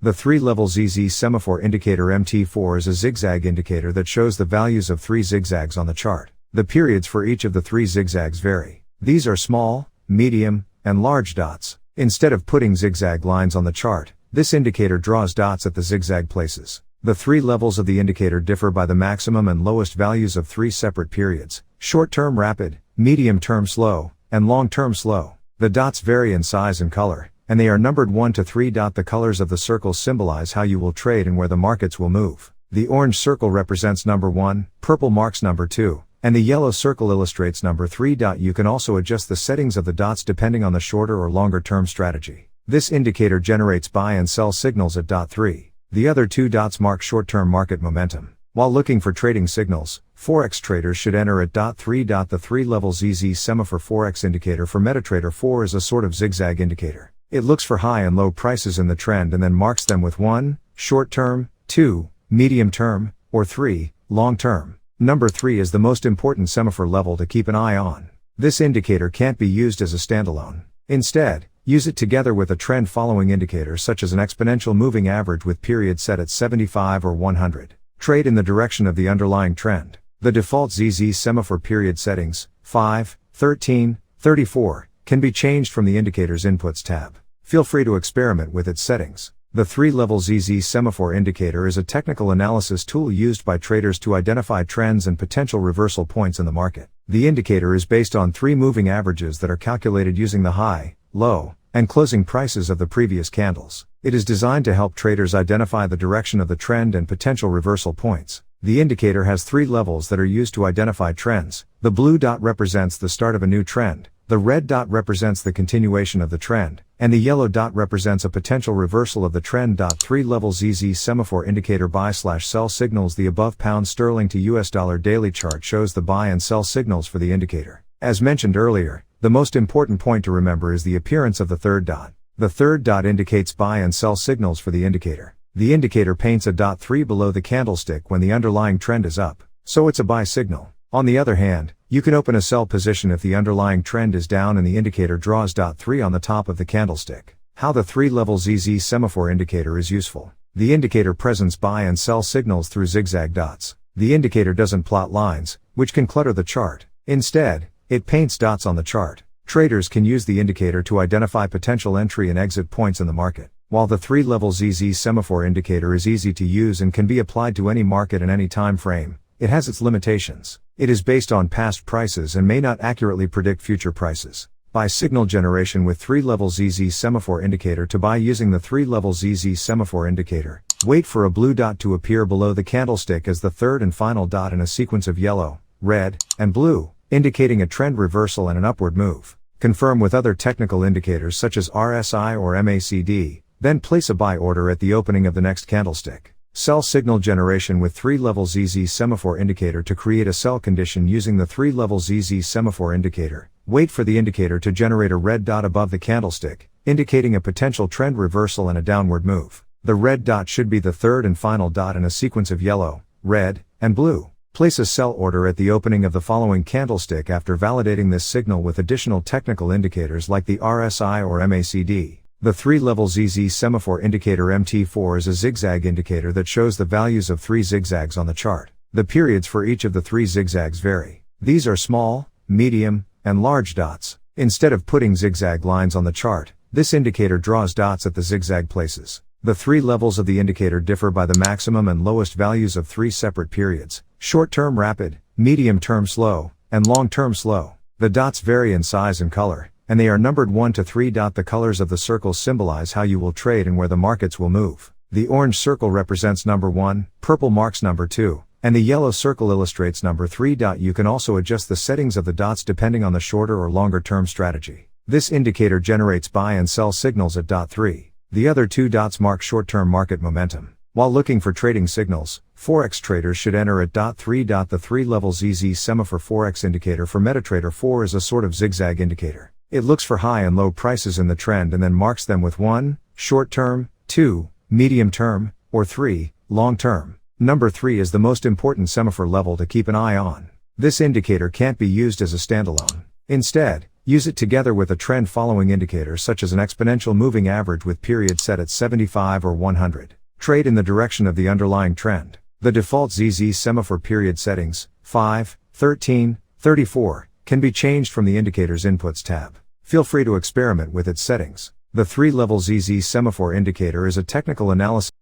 The 3-level ZZ semaphore indicator MT4 is a zigzag indicator that shows the values of 3 zigzags on the chart. The periods for each of the 3 zigzags vary. These are small, medium, and large dots. Instead of putting zigzag lines on the chart, this indicator draws dots at the zigzag places. The 3 levels of the indicator differ by the maximum and lowest values of 3 separate periods: short-term rapid, medium-term slow, and long-term slow. The dots vary in size and color, and they are numbered 1 to 3. The colors of the circles symbolize how you will trade and where the markets will move. The orange circle represents number 1, purple marks number 2, and the yellow circle illustrates number 3. You can also adjust the settings of the dots depending on the shorter or longer term strategy. This indicator generates buy and sell signals at dot 3. The other 2 dots mark short-term market momentum. While looking for trading signals, forex traders should enter at dot 3. The 3-level ZZ semaphore forex indicator for MetaTrader 4 is a sort of zigzag indicator. It looks for high and low prices in the trend and then marks them with 1, short-term, 2, medium-term, or 3, long-term. Number 3 is the most important semaphore level to keep an eye on. This indicator can't be used as a standalone. Instead, use it together with a trend-following indicator such as an exponential moving average with period set at 75 or 100. Trade in the direction of the underlying trend. The default ZZ semaphore period settings, 5, 13, 34, can be changed from the indicator's inputs tab. Feel free to experiment with its settings. The 3-level ZZ semaphore indicator is a technical analysis tool used by traders to identify trends and potential reversal points in the market. The indicator is based on 3 moving averages that are calculated using the high, low, and closing prices of the previous candles. It is designed to help traders identify the direction of the trend and potential reversal points. The indicator has 3 levels that are used to identify trends. The blue dot represents the start of a new trend, the red dot represents the continuation of the trend, and the yellow dot represents a potential reversal of the trend. 3-level ZZ semaphore indicator buy/sell signals. The above pound sterling to US dollar daily chart shows the buy and sell signals for the indicator. As mentioned earlier, the most important point to remember is the appearance of the third dot. The third dot indicates buy and sell signals for the indicator. The indicator paints a dot 3 below the candlestick when the underlying trend is up, so it's a buy signal. On the other hand, you can open a sell position if the underlying trend is down and the indicator draws dot 3 on the top of the candlestick. How the 3-level ZZ semaphore indicator is useful. The indicator presents buy and sell signals through zigzag dots. The indicator doesn't plot lines, which can clutter the chart. Instead, it paints dots on the chart. Traders can use the indicator to identify potential entry and exit points in the market. While the 3-level ZZ semaphore indicator is easy to use and can be applied to any market and any time frame, it has its limitations. It is based on past prices and may not accurately predict future prices. Buy signal generation with 3-level ZZ semaphore indicator. To buy using the 3-level ZZ semaphore indicator, wait for a blue dot to appear below the candlestick as the third and final dot in a sequence of yellow, red, and blue, indicating a trend reversal and an upward move. Confirm with other technical indicators such as RSI or MACD, then place a buy order at the opening of the next candlestick. Sell signal generation with 3-level ZZ semaphore indicator. To create a sell condition using the 3-level ZZ semaphore indicator, wait for the indicator to generate a red dot above the candlestick, indicating a potential trend reversal and a downward move. The red dot should be the third and final dot in a sequence of yellow, red, and blue. Place a sell order at the opening of the following candlestick after validating this signal with additional technical indicators like the RSI or MACD. The 3-level ZZ semaphore indicator MT4 is a zigzag indicator that shows the values of 3 zigzags on the chart. The periods for each of the 3 zigzags vary. These are small, medium, and large dots. Instead of putting zigzag lines on the chart, this indicator draws dots at the zigzag places. The 3 levels of the indicator differ by the maximum and lowest values of 3 separate periods: short-term rapid, medium-term slow, and long-term slow. The dots vary in size and color, and they are numbered 1 to 3. The colors of the circles symbolize how you will trade and where the markets will move. The orange circle represents number 1, purple marks number 2, and the yellow circle illustrates number 3. You can also adjust the settings of the dots depending on the shorter or longer term strategy. This indicator generates buy and sell signals at dot 3. The other 2 dots mark short-term market momentum. While looking for trading signals, forex traders should enter at dot 3. The 3-level ZZ semaphore forex indicator for MetaTrader 4 is a sort of zigzag indicator. It looks for high and low prices in the trend and then marks them with 1, short-term, 2, medium-term, or 3, long-term. Number 3 is the most important semaphore level to keep an eye on. This indicator can't be used as a standalone. Instead, Use it together with a trend following indicator such as an exponential moving average with period set at 75 or 100. Trade in the direction of the underlying trend. The default ZZ semaphore period settings, 5, 13, 34, can be changed from the Indicator's Inputs tab. Feel free to experiment with its settings. The 3-level ZZ semaphore indicator is a technical analysis